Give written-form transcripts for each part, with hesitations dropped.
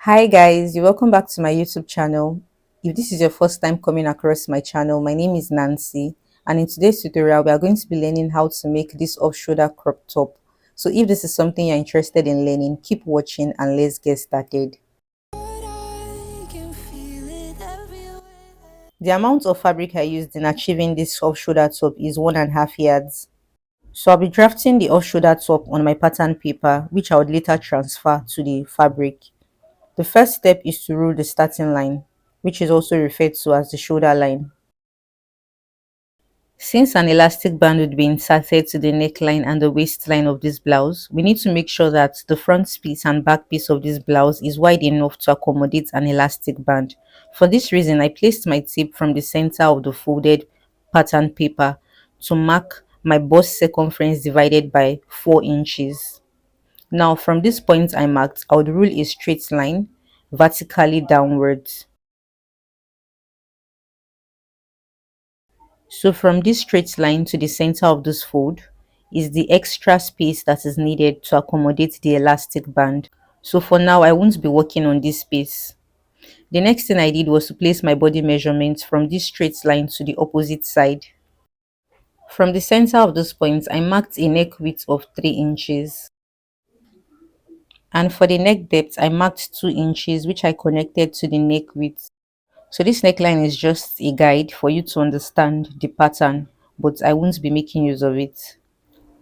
Hi guys, you're welcome back to my YouTube channel. If this is your first time coming across my channel, my name is Nancy, and in today's tutorial we are going to be learning how to make this off-shoulder crop top. So if this is something you're interested in learning, keep watching and let's get started. The amount of fabric I used in achieving this off-shoulder top is 1.5 yards. So I'll be drafting the off-shoulder top on my pattern paper, which I would later transfer to the fabric. The first step is to rule the starting line, which is also referred to as the shoulder line. Since an elastic band would be inserted to the neckline and the waistline of this blouse, we need to make sure that the front piece and back piece of this blouse is wide enough to accommodate an elastic band. For this reason, I placed my tape from the center of the folded pattern paper to mark my bust circumference divided by 4 inches. Now from this point I marked, I would rule a straight line vertically downwards. So from this straight line to the center of this fold is the extra space that is needed to accommodate the elastic band. So for now, I won't be working on this space. The next thing I did was to place my body measurements from this straight line to the opposite side. From the center of this point, I marked a neck width of 3 inches. And for the neck depth, I marked 2 inches, which I connected to the neck width. So this neckline is just a guide for you to understand the pattern, but I won't be making use of it.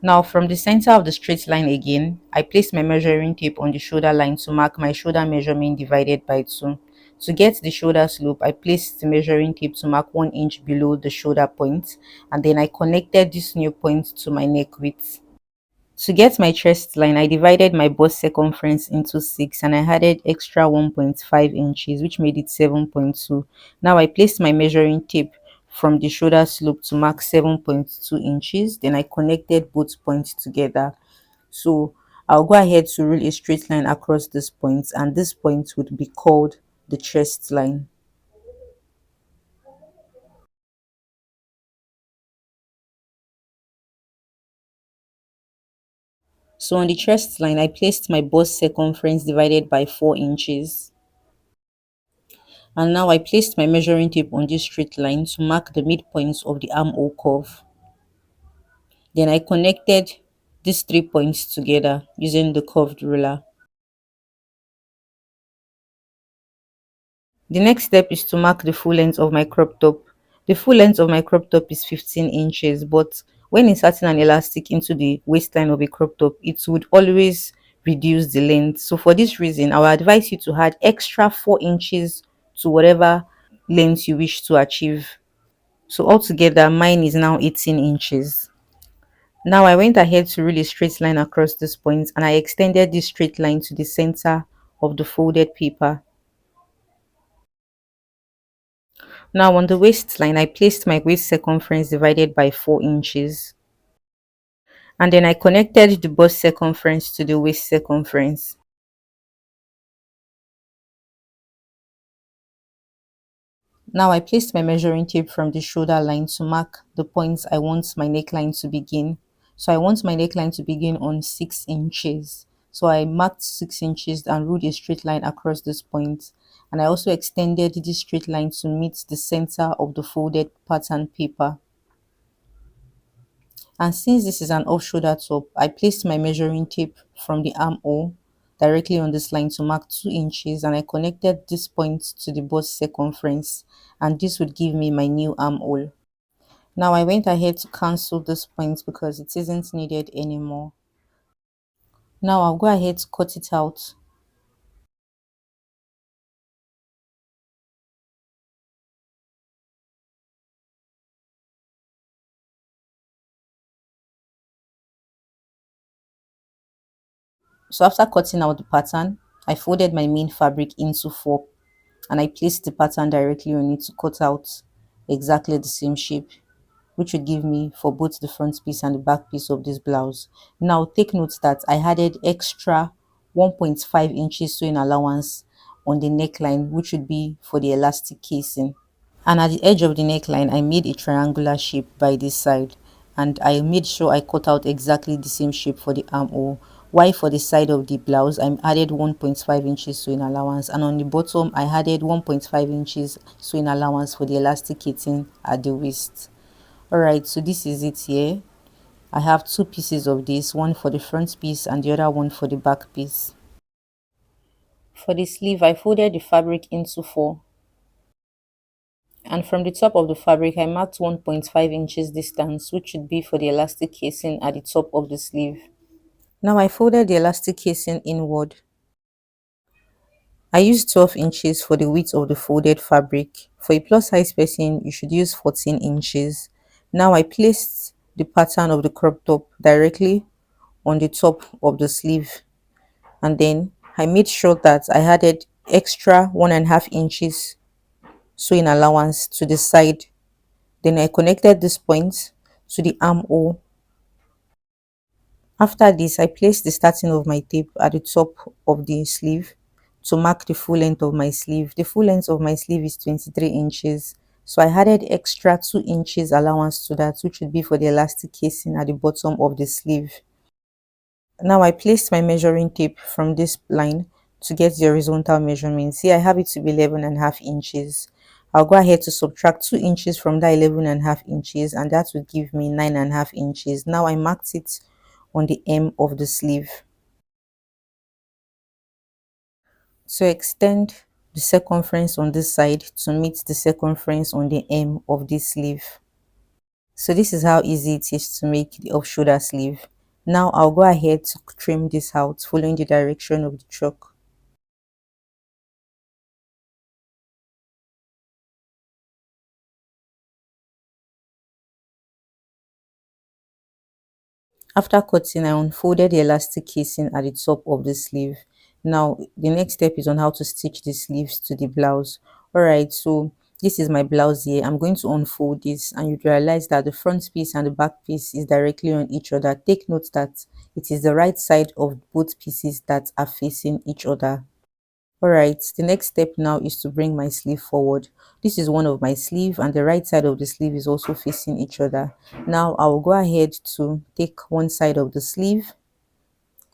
Now from the center of the straight line again, I placed my measuring tape on the shoulder line to mark my shoulder measurement divided by 2. To get the shoulder slope, I placed the measuring tape to mark 1 inch below the shoulder point, and then I connected this new point to my neck width. To get my chest line, I divided my bust circumference into 6 and I added extra 1.5 inches, which made it 7.2. Now I placed my measuring tape from the shoulder slope to mark 7.2 inches. Then I connected both points together. So I'll go ahead to rule a straight line across this point, and this point would be called the chest line. So on the chest line, I placed my bust circumference divided by 4 inches. And now I placed my measuring tape on this straight line to mark the midpoints of the armhole curve. Then I connected these 3 points together using the curved ruler. The next step is to mark the full length of my crop top. The full length of my crop top is 15 inches, but when inserting an elastic into the waistline of a crop top, it would always reduce the length. So for this reason, I will advise you to add extra 4 inches to whatever length you wish to achieve. So altogether, mine is now 18 inches. Now I went ahead to rule a straight line across this point and I extended this straight line to the center of the folded paper. Now on the waistline, I placed my waist circumference divided by 4 inches. And then I connected the bust circumference to the waist circumference. Now I placed my measuring tape from the shoulder line to mark the points I want my neckline to begin. So I want my neckline to begin on 6 inches. So I marked 6 inches and ruled a straight line across this point. And I also extended this straight line to meet the center of the folded pattern paper. And since this is an off-shoulder top, I placed my measuring tape from the armhole directly on this line to mark 2 inches, and I connected this point to the bust circumference, and this would give me my new armhole. Now I went ahead to cancel this point because it isn't needed anymore. Now I'll go ahead to cut it out. So after cutting out the pattern, I folded my main fabric into 4 and I placed the pattern directly on it to cut out exactly the same shape, which would give me for both the front piece and the back piece of this blouse. Now take note that I added extra 1.5 inches sewing allowance on the neckline, which would be for the elastic casing. And at the edge of the neckline, I made a triangular shape by this side, and I made sure I cut out exactly the same shape for the armhole. Why for the side of the blouse, I added 1.5 inches sewing allowance, and on the bottom, I added 1.5 inches sewing allowance for the elasticating at the waist. Alright, so this is it here. I have two pieces of this, one for the front piece and the other one for the back piece. For the sleeve, I folded the fabric into four, and from the top of the fabric, I marked 1.5 inches distance, which should be for the elastic casing at the top of the sleeve. Now I folded the elastic casing inward. I used 12 inches for the width of the folded fabric. For a plus size person, you should use 14 inches. Now I placed the pattern of the crop top directly on the top of the sleeve, and then I made sure that I added extra 1.5 inches sewing allowance to the side. Then I connected this point to the armhole. After this, I placed the starting of my tape at the top of the sleeve to mark the full length of my sleeve. The full length of my sleeve is 23 inches. So I added extra 2 inches allowance to that, which would be for the elastic casing at the bottom of the sleeve. Now I placed my measuring tape from this line to get the horizontal measurement. See, I have it to be 11.5 inches. I'll go ahead to subtract 2 inches from that 11.5 inches, and that will give me 9.5 inches. Now I marked it on the hem of the sleeve. So extend the circumference on this side to meet the circumference on the hem of this sleeve. So this is how easy it is to make the off shoulder sleeve. Now I'll go ahead to trim this out following the direction of the chalk. After cutting, I unfolded the elastic casing at the top of the sleeve. Now the next step is on how to stitch the sleeves to the blouse. Alright, so this is my blouse here. I'm going to unfold this, and you realize that the front piece and the back piece is directly on each other. Take note that it is the right side of both pieces that are facing each other. Alright, the next step now is to bring my sleeve forward. This is one of my sleeve, and the right side of the sleeve is also facing each other. Now I will go ahead to take one side of the sleeve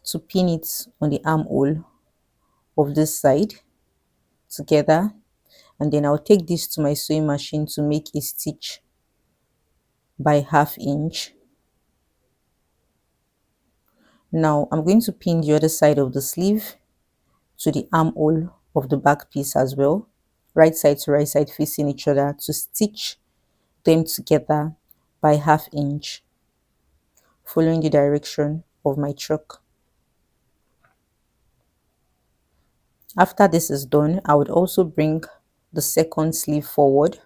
to pin it on the armhole of this side together, and then I'll take this to my sewing machine to make a stitch by 1/2 inch. Now I'm going to pin the other side of the sleeve to the armhole of the back piece as well, right side to right side facing each other, to stitch them together by 1/2 inch following the direction of my chalk. After this is done, I would also bring the second sleeve forward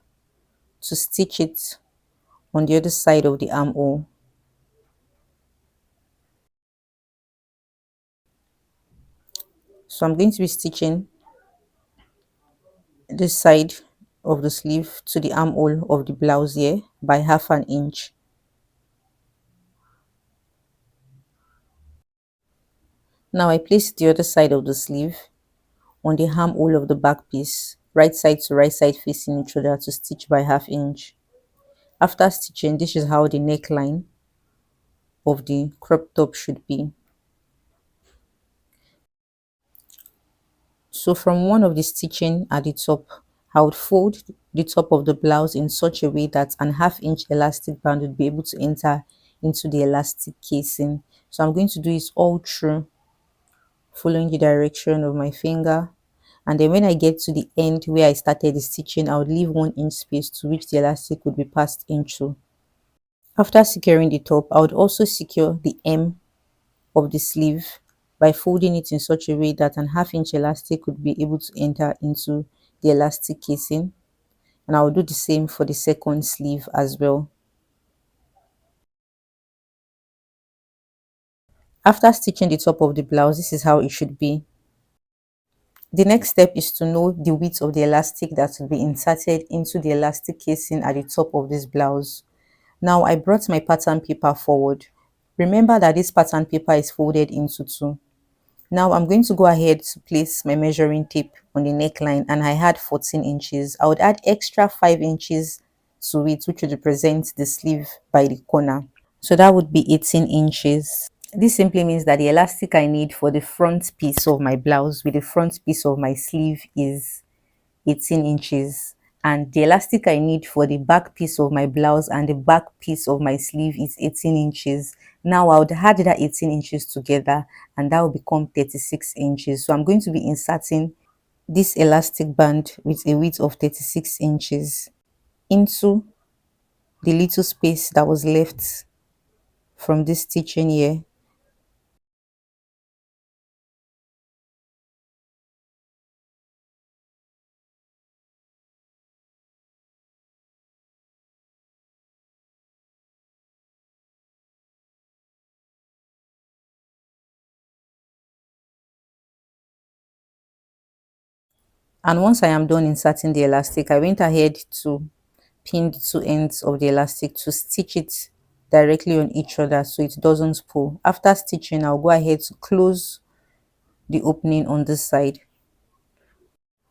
to stitch it on the other side of the armhole. So I'm going to be stitching this side of the sleeve to the armhole of the blouse here by 1/2 inch. Now I place the other side of the sleeve on the armhole of the back piece, right side to right side facing each other, to stitch by 1/2 inch. After stitching, this is how the neckline of the crop top should be. So from one of the stitching at the top, I would fold the top of the blouse in such a way that an 1/2 inch elastic band would be able to enter into the elastic casing. So I'm going to do this all through, following the direction of my finger, and then when I get to the end where I started the stitching, I would leave 1 inch space to which the elastic would be passed into. After securing the top, I would also secure the hem of the sleeve by folding it in such a way that an 1/2 inch elastic would be able to enter into the elastic casing, and I will do the same for the second sleeve as well. After stitching the top of the blouse, this is how it should be. The next step is to know the width of the elastic that will be inserted into the elastic casing at the top of this blouse. Now I brought my pattern paper forward. Remember that this pattern paper is folded into two. Now I'm going to go ahead to place my measuring tape on the neckline, and I had 14 inches. I would add extra 5 inches to it, which would represent the sleeve by the corner. So that would be 18 inches. This simply means that the elastic I need for the front piece of my blouse with the front piece of my sleeve is 18 inches, and the elastic I need for the back piece of my blouse and the back piece of my sleeve is 18 inches. Now I would add that 18 inches together and that will become 36 inches. So I'm going to be inserting this elastic band with a width of 36 inches into the little space that was left from this stitching here. And once I am done inserting the elastic, I went ahead to pin the two ends of the elastic to stitch it directly on each other so it doesn't pull. After stitching, I'll go ahead to close the opening on this side.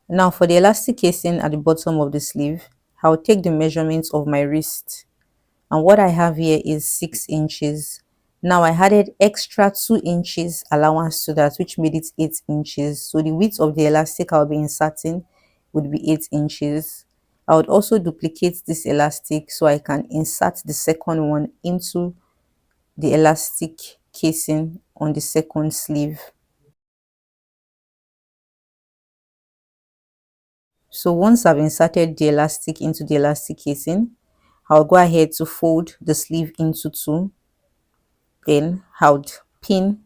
Now for the elastic casing at the bottom of the sleeve, I'll take the measurements of my wrist, and what I have here is 6 inches. Now I added extra 2 inches allowance to that, which made it 8 inches. So the width of the elastic I'll be inserting would be 8 inches. I would also duplicate this elastic so I can insert the second one into the elastic casing on the second sleeve. So once I've inserted the elastic into the elastic casing, I'll go ahead to fold the sleeve into two. Then I'll pin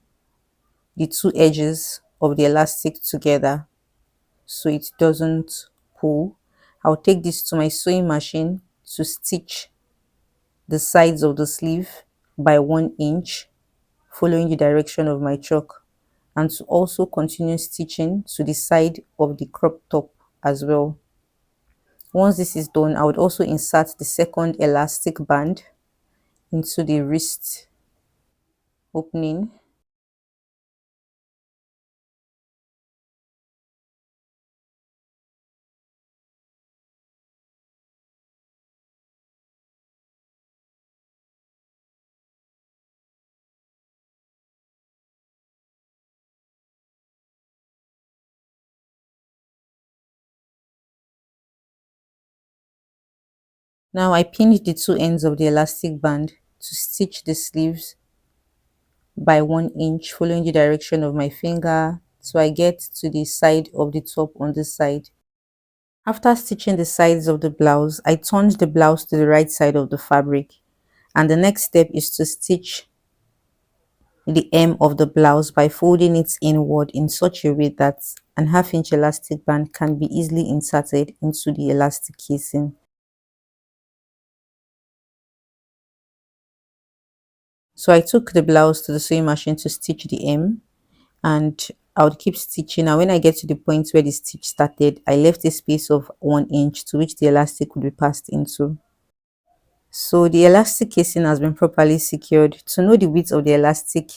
the two edges of the elastic together so it doesn't pull. I'll take this to my sewing machine to stitch the sides of the sleeve by 1 inch, following the direction of my chalk, and to also continue stitching to the side of the crop top as well. Once this is done, I would also insert the second elastic band into the wrist opening. Now I pinned the two ends of the elastic band to stitch the sleeves by 1 inch, following the direction of my finger so I get to the side of the top on this side. After stitching the sides of the blouse, I turned the blouse to the right side of the fabric, and the next step is to stitch the hem of the blouse by folding it inward in such a way that an half-inch elastic band can be easily inserted into the elastic casing. So I took the blouse to the sewing machine to stitch the hem, and I would keep stitching. Now when I get to the point where the stitch started, I left a space of 1 inch to which the elastic would be passed into. So the elastic casing has been properly secured. To know the width of the elastic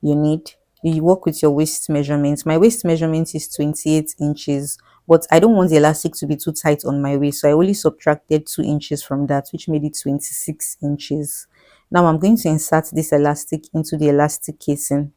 you need, you work with your waist measurements. My waist measurement is 28 inches, but I don't want the elastic to be too tight on my waist, so I only subtracted 2 inches from that, which made it 26 inches. Now I'm going to insert this elastic into the elastic casing.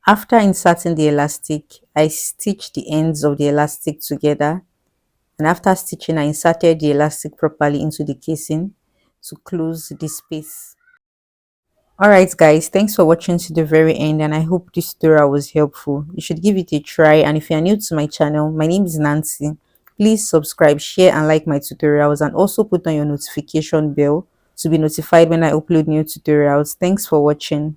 After inserting the elastic, I stitched the ends of the elastic together, and after stitching I inserted the elastic properly into the casing to close the space. Alright guys, thanks for watching to the very end, and I hope this tutorial was helpful. You should give it a try, and if you are new to my channel, my name is Nancy. Please subscribe, share and like my tutorials, and also put on your notification bell to be notified when I upload new tutorials. Thanks for watching.